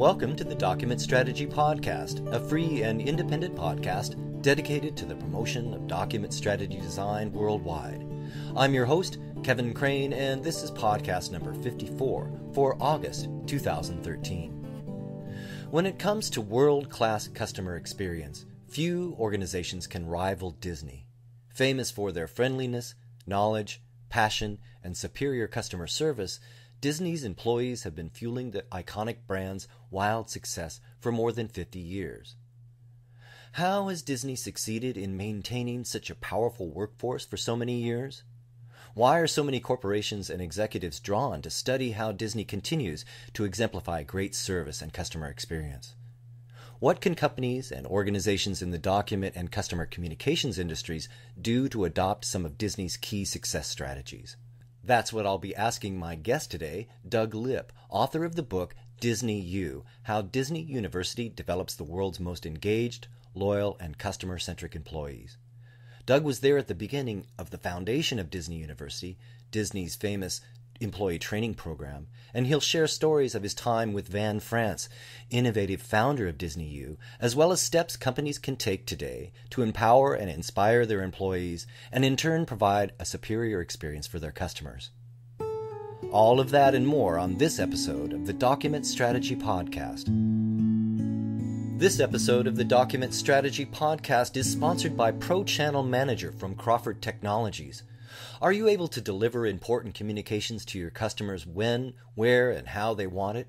Welcome to the Document Strategy Podcast, a free and independent podcast dedicated to the promotion of document strategy design worldwide. I'm your host, Kevin Craine, and this is podcast number 54 for August 2013. When it comes to world-class customer experience, few organizations can rival Disney. Famous for their friendliness, knowledge, passion, and superior customer service, Disney's employees have been fueling the iconic brand's wild success for more than 50 years. How has Disney succeeded in maintaining such a powerful workforce for so many years? Why are so many corporations and executives drawn to study how Disney continues to exemplify great service and customer experience? What can companies and organizations in the document and customer communications industries do to adopt some of Disney's key success strategies? That's what I'll be asking my guest today, Doug Lipp, author of the book Disney U, How Disney University Develops the World's Most Engaged, Loyal, and Customer-Centric Employees. Doug was there at the beginning of the foundation of Disney University, Disney's famous employee training program, and he'll share stories of his time with Van France, innovative founder of Disney U, as well as steps companies can take today to empower and inspire their employees and in turn provide a superior experience for their customers. All of that and more on this episode of the Document Strategy Podcast. This episode of the Document Strategy Podcast is sponsored by Pro Channel Manager from Crawford Technologies. Are you able to deliver important communications to your customers when, where, and how they want it?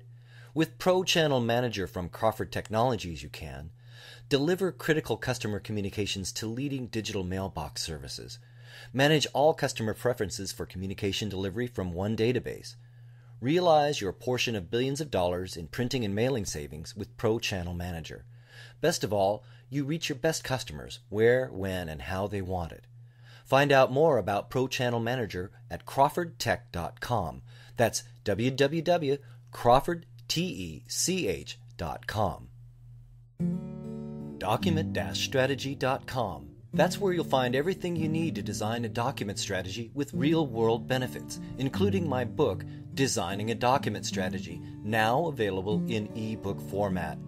With Pro Channel Manager from Crawford Technologies, you can. Deliver critical customer communications to leading digital mailbox services. Manage all customer preferences for communication delivery from one database. Realize your portion of billions of dollars in printing and mailing savings with Pro Channel Manager. Best of all, you reach your best customers where, when, and how they want it. Find out more about Pro Channel Manager at crawfordtech.com. That's www.crawfordtech.com. Document-strategy.com. That's where you'll find everything you need to design a document strategy with real-world benefits, including my book, Designing a Document Strategy, now available in ebook format.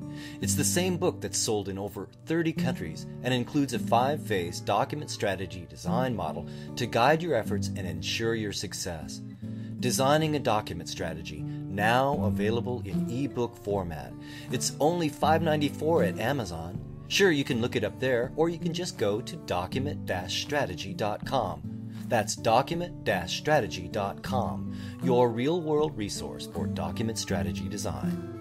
It's the same book that's sold in over 30 countries and includes a 5-phase document strategy design model to guide your efforts and ensure your success. Designing a Document Strategy, now available in ebook format. It's only $5.94 at Amazon. Sure, you can look it up there, or you can just go to document-strategy.com. That's document-strategy.com, your real-world resource for document strategy design.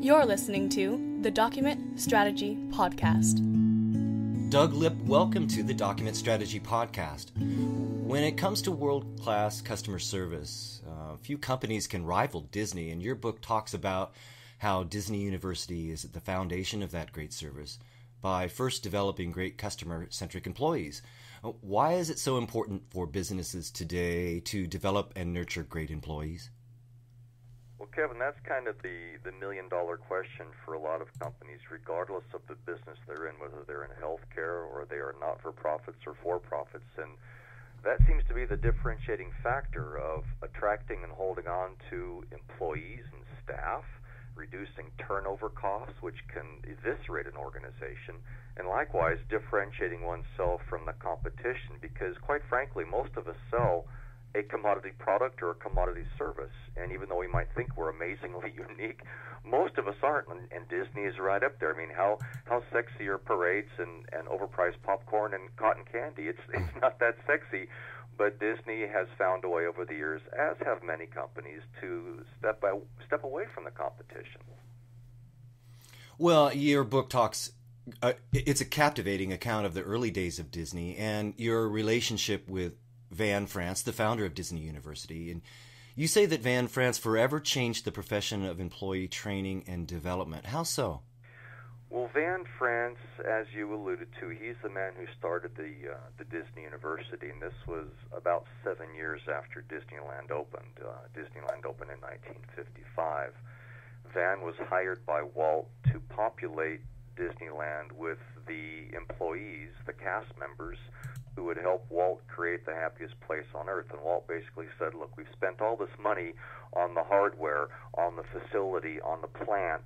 You're listening to the Document Strategy Podcast. Doug Lipp, welcome to the Document Strategy Podcast. When it comes to world-class customer service, few companies can rival Disney, and your book talks about how Disney University is at the foundation of that great service by first developing great customer-centric employees. Why is it so important for businesses today to develop and nurture great employees? Well, Kevin, that's kind of the million-dollar question for a lot of companies, regardless of the business they're in, whether they're in healthcare or they are not-for-profits or for-profits. And that seems to be the differentiating factor of attracting and holding on to employees and staff, reducing turnover costs, which can eviscerate an organization, and likewise differentiating oneself from the competition, because quite frankly, most of us sell a commodity product or a commodity service, and even though we might think we're amazingly unique, most of us aren't, and Disney is right up there. I mean, how sexy are parades and overpriced popcorn and cotton candy? It's not that sexy, but Disney has found a way over the years, as have many companies, to step away from the competition. Well, your book talks, it's a captivating account of the early days of Disney and your relationship with Van France, the founder of Disney University. And you say that Van France forever changed the profession of employee training and development. How so? Well, Van France, as you alluded to, he's the man who started the Disney University, and this was about 7 years after Disneyland opened. Disneyland opened in 1955. Van was hired by Walt to populate Disneyland with the employees, the cast members, who would help Walt create the happiest place on earth. And Walt basically said, look, we've spent all this money on the hardware, on the facility, on the plant,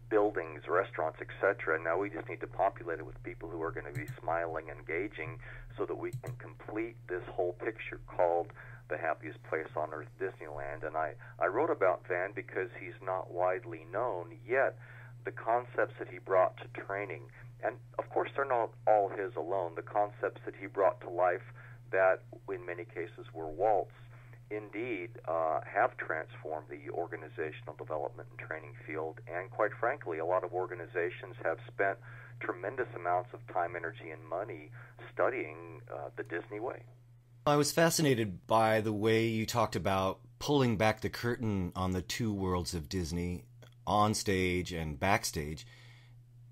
buildings, restaurants, etc. Now we just need to populate it with people who are going to be smiling, engaging, so that we can complete this whole picture called the happiest place on earth, Disneyland. And I wrote about Van because he's not widely known, yet the concepts that he brought to training, and of course they're not all his alone, the concepts that he brought to life that in many cases were Walt's, indeed have transformed the organizational development and training field. And quite frankly, a lot of organizations have spent tremendous amounts of time, energy, and money studying the Disney way. I was fascinated by the way you talked about pulling back the curtain on the two worlds of Disney, on stage and backstage.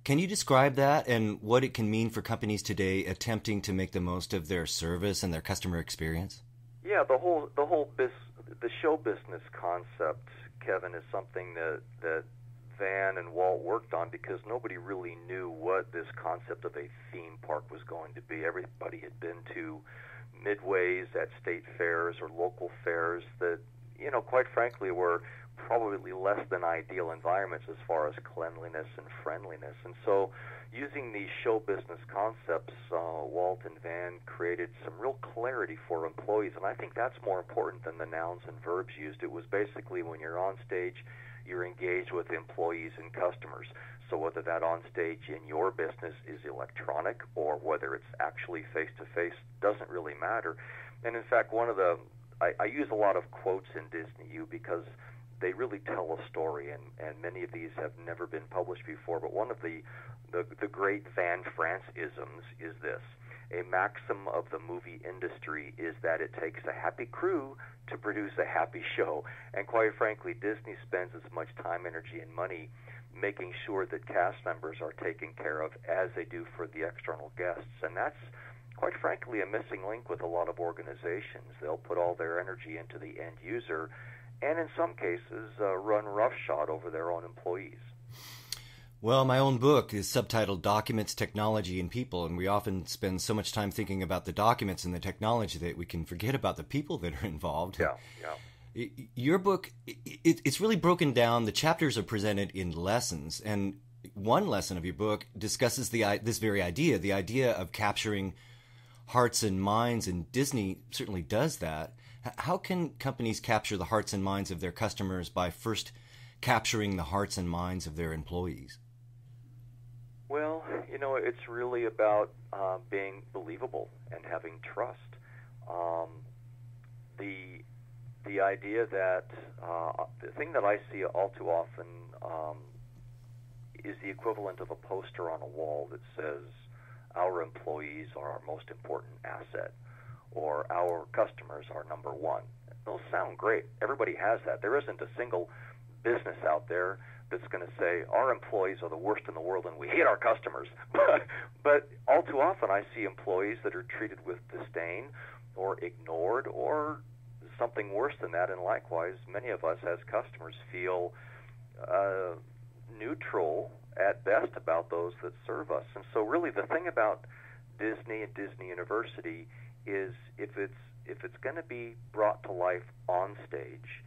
Can you describe that and what it can mean for companies today attempting to make the most of their service and their customer experience? Yeah, the show business concept, Kevin, is something that Van and Walt worked on because nobody really knew what this concept of a theme park was going to be. Everybody had been to midways at state fairs or local fairs that, quite frankly, were probably less than ideal environments as far as cleanliness and friendliness. And so using these show business concepts, Walt and Van created some real clarity for employees, and I think that's more important than the nouns and verbs used. It was basically when you're on stage, you're engaged with employees and customers. So whether that on stage in your business is electronic or whether it's actually face-to-face doesn't really matter. And in fact, I use a lot of quotes in Disney U because they really tell a story, and many of these have never been published before. But one of the great Van France-isms is this: a maxim of the movie industry is that it takes a happy crew to produce a happy show. And quite frankly, Disney spends as much time, energy, and money making sure that cast members are taken care of as they do for the external guests. And that's, quite frankly, a missing link with a lot of organizations. They'll put all their energy into the end user and in some cases run roughshod over their own employees. Well, my own book is subtitled Documents, Technology, and People, and we often spend so much time thinking about the documents and the technology that we can forget about the people that are involved. Yeah. Your book, it's really broken down. The chapters are presented in lessons, and one lesson of your book discusses this very idea, the idea of capturing hearts and minds, and Disney certainly does that. How can companies capture the hearts and minds of their customers by first capturing the hearts and minds of their employees? Well, it's really about being believable and having trust. The idea that the thing that I see all too often is the equivalent of a poster on a wall that says, "Our employees are our most important asset," or "Our customers are number one." Those sound great. Everybody has that. There isn't a single business out there that's going to say, "Our employees are the worst in the world and we hate our customers." But all too often I see employees that are treated with disdain or ignored or something worse than that. And likewise, many of us as customers feel neutral at best about those that serve us. And so really the thing about Disney and Disney University is if it's going to be brought to life on stage,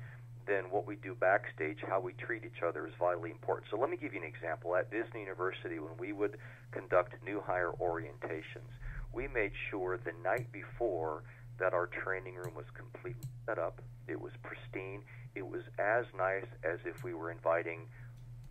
then what we do backstage, how we treat each other, is vitally important. So let me give you an example. At Disney University, when we would conduct new hire orientations, we made sure the night before that our training room was completely set up. It was pristine. It was as nice as if we were inviting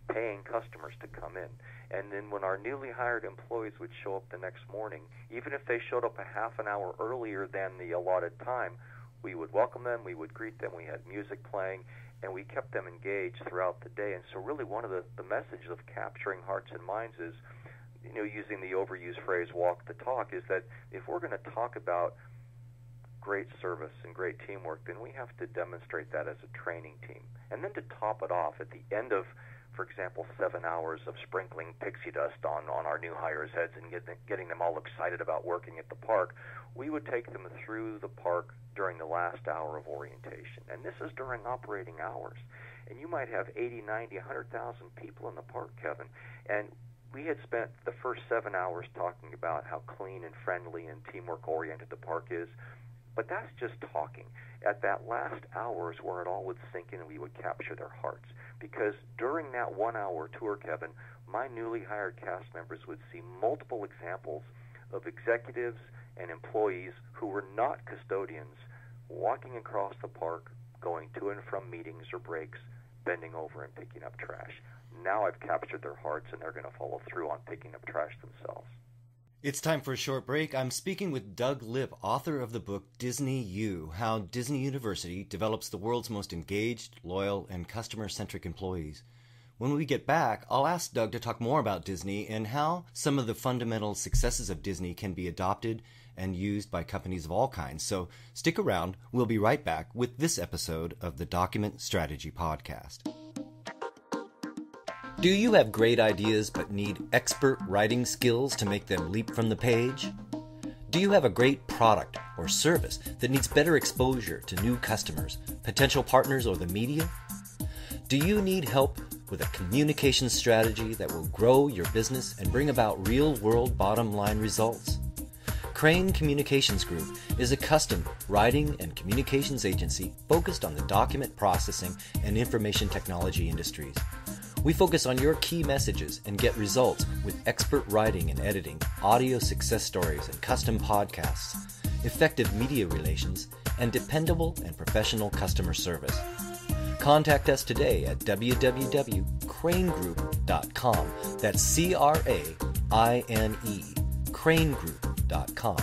paying customers to come in. And then when our newly hired employees would show up the next morning, even if they showed up a half an hour earlier than the allotted time, we would welcome them, we would greet them, we had music playing, and we kept them engaged throughout the day. And so really one of the messages of capturing hearts and minds is, using the overused phrase walk the talk, is that if we're going to talk about great service and great teamwork, then we have to demonstrate that as a training team. And then to top it off, at the end of, for example, 7 hours of sprinkling pixie dust on our new hires' heads and getting them all excited about working at the park, we would take them through the park during the last hour of orientation. And this is during operating hours. And you might have 80, 90, 100,000 people in the park, Kevin. And we had spent the first 7 hours talking about how clean and friendly and teamwork-oriented the park is, but that's just talking. At that last hour is where it all would sink in and we would capture their hearts. Because during that 1 hour tour, Kevin, my newly hired cast members would see multiple examples of executives and employees who were not custodians walking across the park, going to and from meetings or breaks, bending over and picking up trash. Now I've captured their hearts and they're going to follow through on picking up trash themselves. It's time for a short break. I'm speaking with Doug Lipp, author of the book Disney U, How Disney University Develops the World's Most Engaged, Loyal, and Customer-Centric Employees. When we get back, I'll ask Doug to talk more about Disney and how some of the fundamental successes of Disney can be adopted and used by companies of all kinds. So stick around. We'll be right back with this episode of the Document Strategy Podcast. Do you have great ideas but need expert writing skills to make them leap from the page? Do you have a great product or service that needs better exposure to new customers, potential partners, or the media? Do you need help with a communication strategy that will grow your business and bring about real-world bottom-line results? Craine Communications Group is a custom writing and communications agency focused on the document processing and information technology industries. We focus on your key messages and get results with expert writing and editing, audio success stories and custom podcasts, effective media relations, and dependable and professional customer service. Contact us today at www.cranegroup.com. That's C-R-A-I-N-E, cranegroup.com.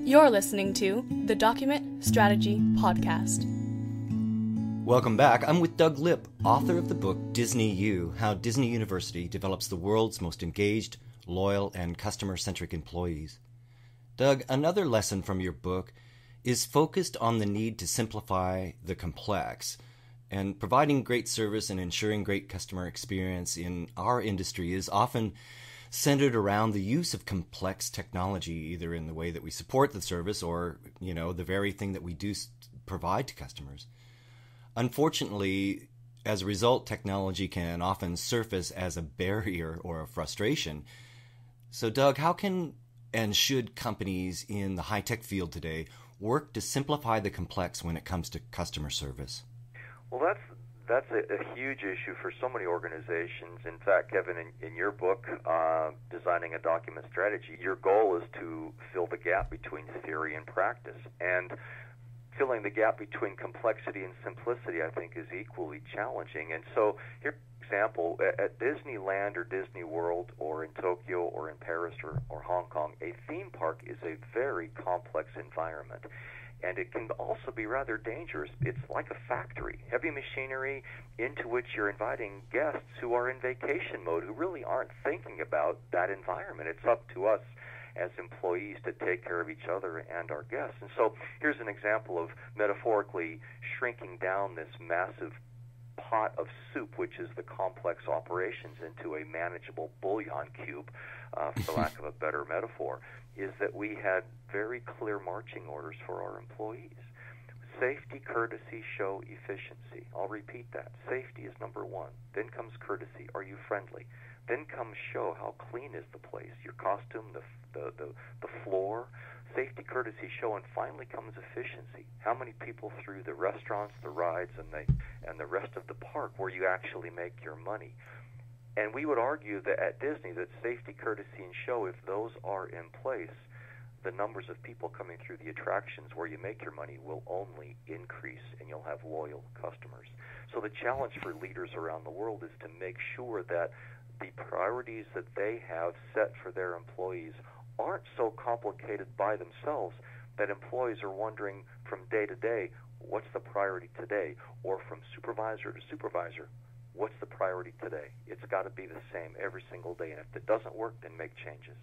You're listening to the Document Strategy Podcast. Welcome back. I'm with Doug Lipp, author of the book Disney U, How Disney University Develops the World's Most Engaged, Loyal, and Customer-Centric Employees. Doug, another lesson from your book is focused on the need to simplify the complex, and providing great service and ensuring great customer experience in our industry is often centered around the use of complex technology, either in the way that we support the service or, the very thing that we do provide to customers. Unfortunately, as a result, technology can often surface as a barrier or a frustration. So, Doug, how can and should companies in the high-tech field today work to simplify the complex when it comes to customer service? Well, that's a huge issue for so many organizations. In fact, Kevin, in your book, Designing a Document Strategy, your goal is to fill the gap between theory and practice. And filling the gap between complexity and simplicity, I think, is equally challenging. And so, here's an example. At Disneyland or Disney World or in Tokyo or in Paris or Hong Kong, a theme park is a very complex environment. And it can also be rather dangerous. It's like a factory, heavy machinery into which you're inviting guests who are in vacation mode, who really aren't thinking about that environment. It's up to us as employees to take care of each other and our guests. And so here's an example of metaphorically shrinking down this massive pot of soup, which is the complex operations, into a manageable bouillon cube, for lack of a better metaphor, is that we had very clear marching orders for our employees. Safety, courtesy, show, efficiency. I'll repeat that. Safety is number one. Then comes courtesy. Are you friendly? Then comes show. How clean is the place? Your costume, the floor. Safety, courtesy, show, and finally comes efficiency. How many people through the restaurants, the rides, and the rest of the park where you actually make your money? And we would argue that at Disney that safety, courtesy, and show, if those are in place, the numbers of people coming through the attractions where you make your money will only increase, and you'll have loyal customers. So the challenge for leaders around the world is to make sure that the priorities that they have set for their employees aren't so complicated by themselves that employees are wondering from day to day, what's the priority today? Or from supervisor to supervisor, what's the priority today? It's got to be the same every single day, and if it doesn't work, then make changes.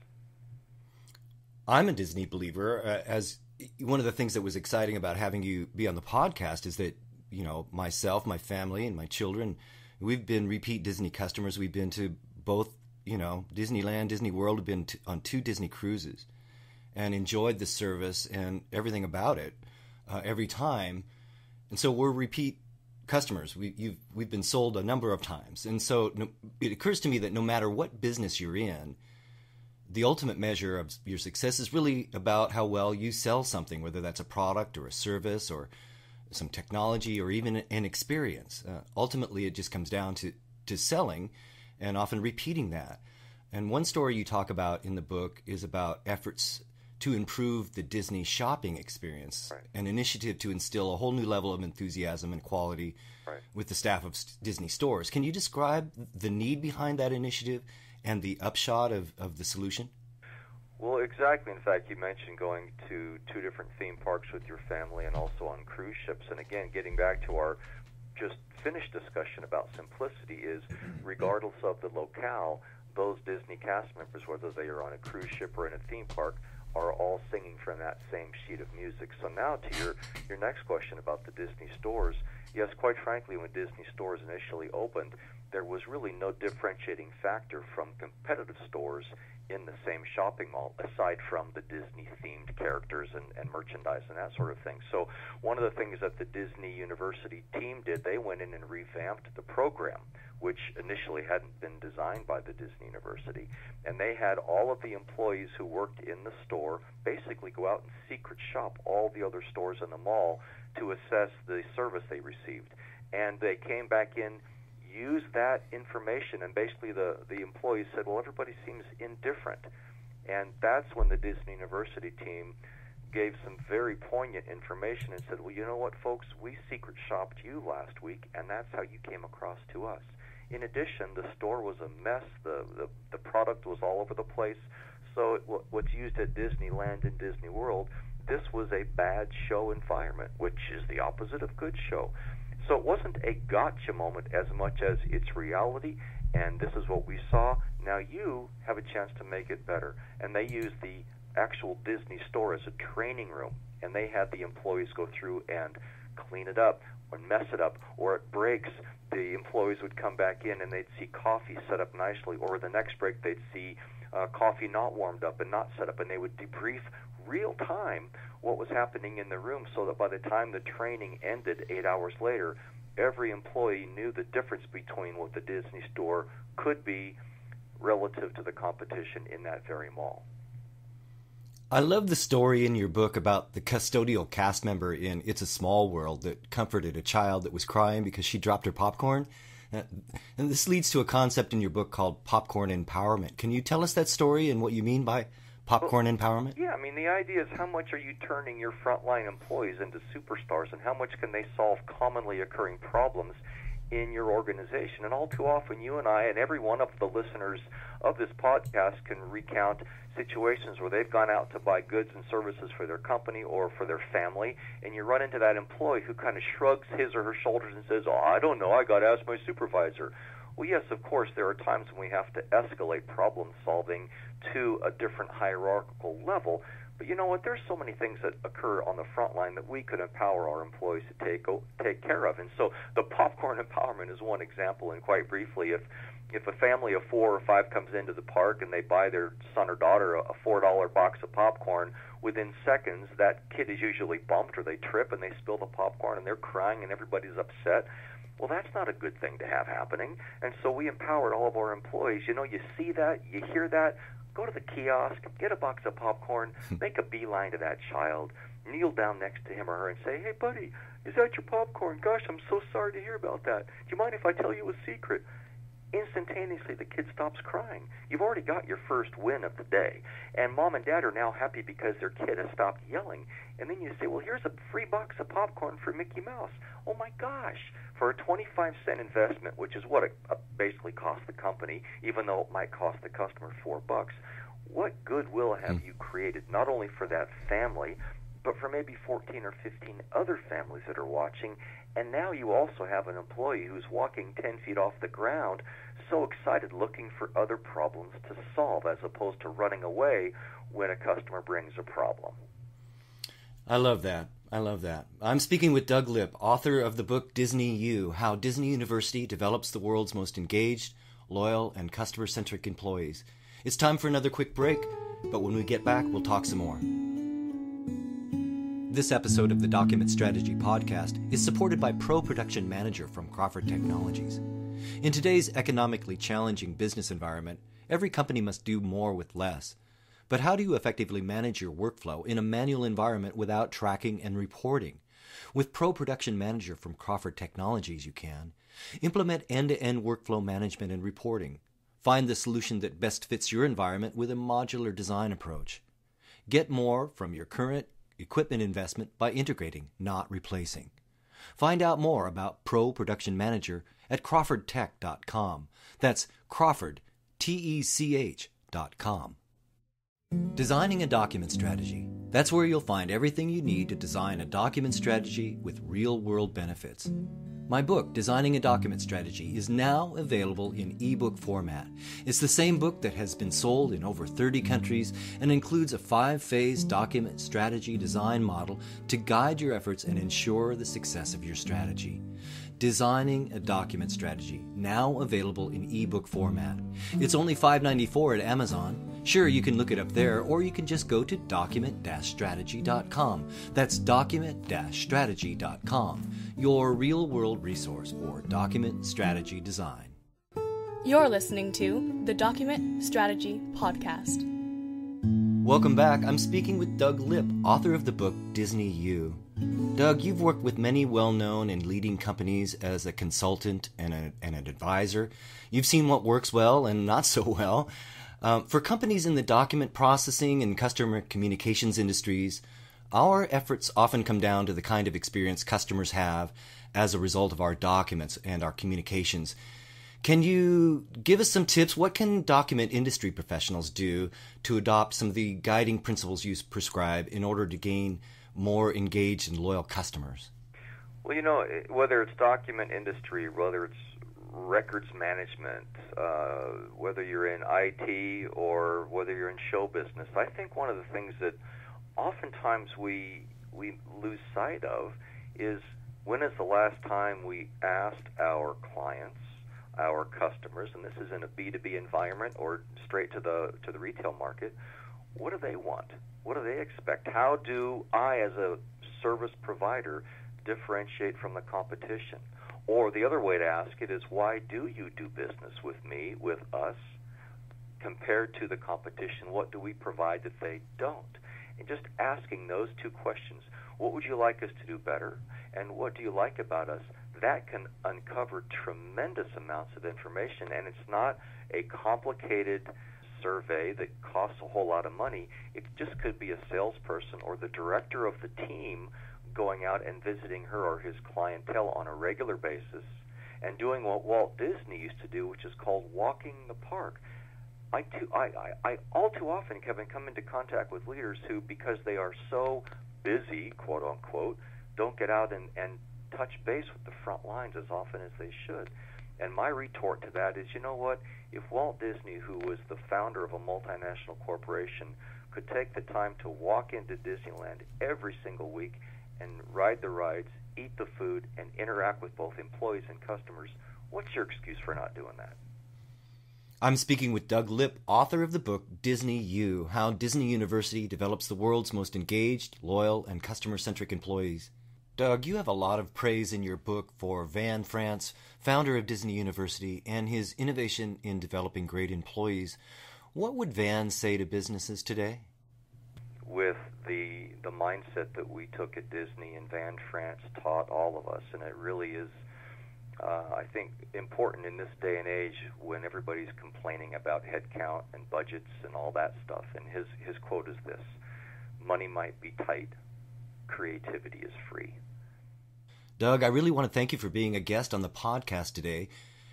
I'm a Disney believer. As one of the things that was exciting about having you be on the podcast is that, myself, my family, and my children, we've been repeat Disney customers. We've been to both, Disneyland, Disney World. We've been on 2 Disney cruises and enjoyed the service and everything about it every time. And so we're repeat customers. We've been sold a number of times. And so it occurs to me that no matter what business you're in, the ultimate measure of your success is really about how well you sell something, whether that's a product or a service or some technology or even an experience. Ultimately, it just comes down to selling and often repeating that. And one story you talk about in the book is about efforts to improve the Disney shopping experience, right. An initiative to instill a whole new level of enthusiasm and quality right. with the staff of Disney stores. Can you describe the need behind that initiative and the upshot of the solution? Well, exactly. In fact, you mentioned going to 2 different theme parks with your family and also on cruise ships. And again, getting back to our just finished discussion about simplicity is, regardless of the locale, those Disney cast members, whether they are on a cruise ship or in a theme park, are all singing from that same sheet of music. So now to your next question about the Disney stores, yes, quite frankly, when Disney stores initially opened, there was really no differentiating factor from competitive stores in the same shopping mall, aside from the Disney-themed characters and merchandise and that sort of thing. So one of the things that the Disney University team did, they went in and revamped the program, which initially hadn't been designed by the Disney University. And they had all of the employees who worked in the store basically go out and secret shop all the other stores in the mall to assess the service they received. And they came back in, used that information, and basically the employees said, well, everybody seems indifferent. And that's when the Disney University team gave some very poignant information and said, well, you know what, folks, we secret shopped you last week, and that's how you came across to us. In addition, the store was a mess. The product was all over the place. So what's used at Disneyland and Disney World, this was a bad show environment, which is the opposite of good show. So it wasn't a gotcha moment as much as it's reality, and this is what we saw. Now you have a chance to make it better. And they used the actual Disney store as a training room, and they had the employees go through and clean it up or mess it up, or at breaks the employees would come back in and they'd see coffee set up nicely, or the next break they'd see coffee not warmed up and not set up, and they would debrief real time what was happening in the room, so that by the time the training ended 8 hours later, every employee knew the difference between what the Disney store could be relative to the competition in that very mall. I love the story in your book about the custodial cast member in It's a Small World that comforted a child that was crying because she dropped her popcorn. And this leads to a concept in your book called popcorn empowerment. Can you tell us that story and what you mean by popcorn empowerment? Yeah, I mean, the idea is how much are you turning your frontline employees into superstars, and how much can they solve commonly occurring problems in your organization? And all too often, you and I and every one of the listeners of this podcast can recount situations where they've gone out to buy goods and services for their company or for their family, and you run into that employee who kind of shrugs his or her shoulders and says, oh, I don't know, I got to ask my supervisor. Well, yes, of course, there are times when we have to escalate problem solving to a different hierarchical level. But you know what? There's so many things that occur on the front line that we could empower our employees to take care of. And so the popcorn empowerment is one example. And quite briefly, if a family of 4 or 5 comes into the park and they buy their son or daughter a $4 box of popcorn, within seconds that kid is usually bumped or they trip and they spill the popcorn and they're crying and everybody's upset. Well, that's not a good thing to have happening. And so we empowered all of our employees. You know, you see that, you hear that, go to the kiosk, get a box of popcorn, make a beeline to that child, kneel down next to him or her and say, hey, buddy, is that your popcorn? Gosh, I'm so sorry to hear about that. Do you mind if I tell you a secret? Instantaneously, the kid stops crying. You've already got your first win of the day. And mom and dad are now happy because their kid has stopped yelling. And then you say, well, here's a free box of popcorn for Mickey Mouse. Oh, my gosh. For a 25-cent investment, which is what it basically cost the company, even though it might cost the customer $4, what goodwill have you created, not only for that family, but for maybe 14 or 15 other families that are watching? And now you also have an employee who's walking 10 feet off the ground, so excited, looking for other problems to solve, as opposed to running away when a customer brings a problem. I love that. I love that. I'm speaking with Doug Lipp, author of the book Disney U, How Disney University Develops the World's Most Engaged, Loyal, and Customer-Centric Employees. It's time for another quick break, but when we get back, we'll talk some more. This episode of the Document Strategy Podcast is supported by Pro Production Manager from Crawford Technologies. In today's economically challenging business environment, every company must do more with less. But how do you effectively manage your workflow in a manual environment without tracking and reporting? With Pro Production Manager from Crawford Technologies, you can implement end-to-end workflow management and reporting. Find the solution that best fits your environment with a modular design approach. Get more from your current equipment investment by integrating, not replacing. Find out more about Pro Production Manager at crawfordtech.com. That's Crawford, Tech.com. Designing a document strategy. That's where you'll find everything you need to design a document strategy with real-world benefits. My book, Designing a Document Strategy, is now available in ebook format. It's the same book that has been sold in over 30 countries and includes a 5-phase document strategy design model to guide your efforts and ensure the success of your strategy. Designing a Document Strategy, now available in ebook format. It's only $5.94 at Amazon. Sure, you can look it up there, or you can just go to document-strategy.com. That's document-strategy.com, your real-world resource for document strategy design. You're listening to the Document Strategy Podcast. Welcome back. I'm speaking with Doug Lipp, author of the book Disney U. Doug, you've worked with many well-known and leading companies as a consultant and an advisor. You've seen what works well and not so well. For companies in the document processing and customer communications industries, our efforts often come down to the kind of experience customers have as a result of our documents and our communications. Can you give us some tips? What can document industry professionals do to adopt some of the guiding principles you prescribe in order to gain more engaged and loyal customers? Well, whether it's document industry, whether it's records management, whether you're in IT or whether you're in show business, I think one of the things that oftentimes we lose sight of is when is the last time we asked our clients, our customers, and this is in a B2B environment or straight to the retail market, what do they want? What do they expect? How do I, as a service provider, differentiate from the competition? Or the other way to ask it is, why do you do business with me, with us, compared to the competition? What do we provide that they don't? And just asking those two questions, what would you like us to do better, and what do you like about us? That can uncover tremendous amounts of information, and it's not a complicated survey that costs a whole lot of money. It just could be a salesperson or the director of the team going out and visiting her or his clientele on a regular basis and doing what Walt Disney used to do, which is called walking the park. I all too often, Kevin, come into contact with leaders who, because they are so busy, quote unquote, don't get out and touch base with the front lines as often as they should. And my retort to that is, you know what? If Walt Disney, who was the founder of a multinational corporation, could take the time to walk into Disneyland every single week and ride the rides, eat the food, and interact with both employees and customers, what's your excuse for not doing that? I'm speaking with Doug Lipp, author of the book Disney U, How Disney University Develops the World's Most Engaged, Loyal, and Customer-Centric Employees. Doug, you have a lot of praise in your book for Van France, founder of Disney University, and his innovation in developing great employees. What would Van say to businesses today? With the mindset that we took at Disney and Van France taught all of us, and it really is, I think, important in this day and age when everybody's complaining about headcount and budgets and all that stuff. And his quote is this: "Money might be tight, creativity is free." Doug, I really want to thank you for being a guest on the podcast today.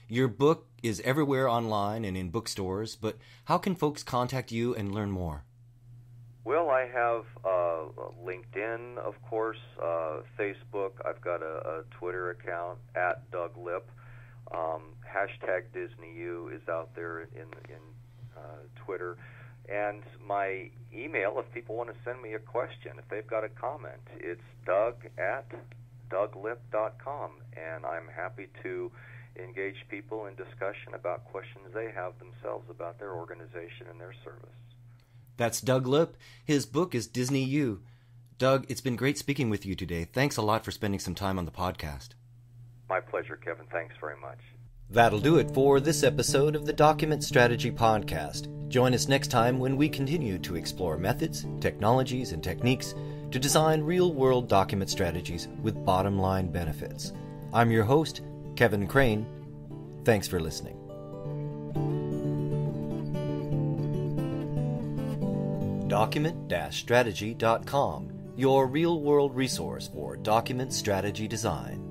Your book is everywhere online and in bookstores, but how can folks contact you and learn more? Well, I have LinkedIn, of course, Facebook. I've got a Twitter account at Doug Lipp. Hashtag DisneyU is out there in Twitter. And my email, if people want to send me a question, if they've got a comment, it's doug@douglipp.com. And I'm happy to engage people in discussion about questions they have themselves about their organization and their service. That's Doug Lipp. His book is Disney U. Doug, it's been great speaking with you today. Thanks a lot for spending some time on the podcast. My pleasure, Kevin. Thanks very much. That'll do it for this episode of the Document Strategy Podcast. Join us next time when we continue to explore methods, technologies, and techniques to design real-world document strategies with bottom-line benefits. I'm your host, Kevin Craine. Thanks for listening. Document-strategy.com, your real-world resource for document strategy design.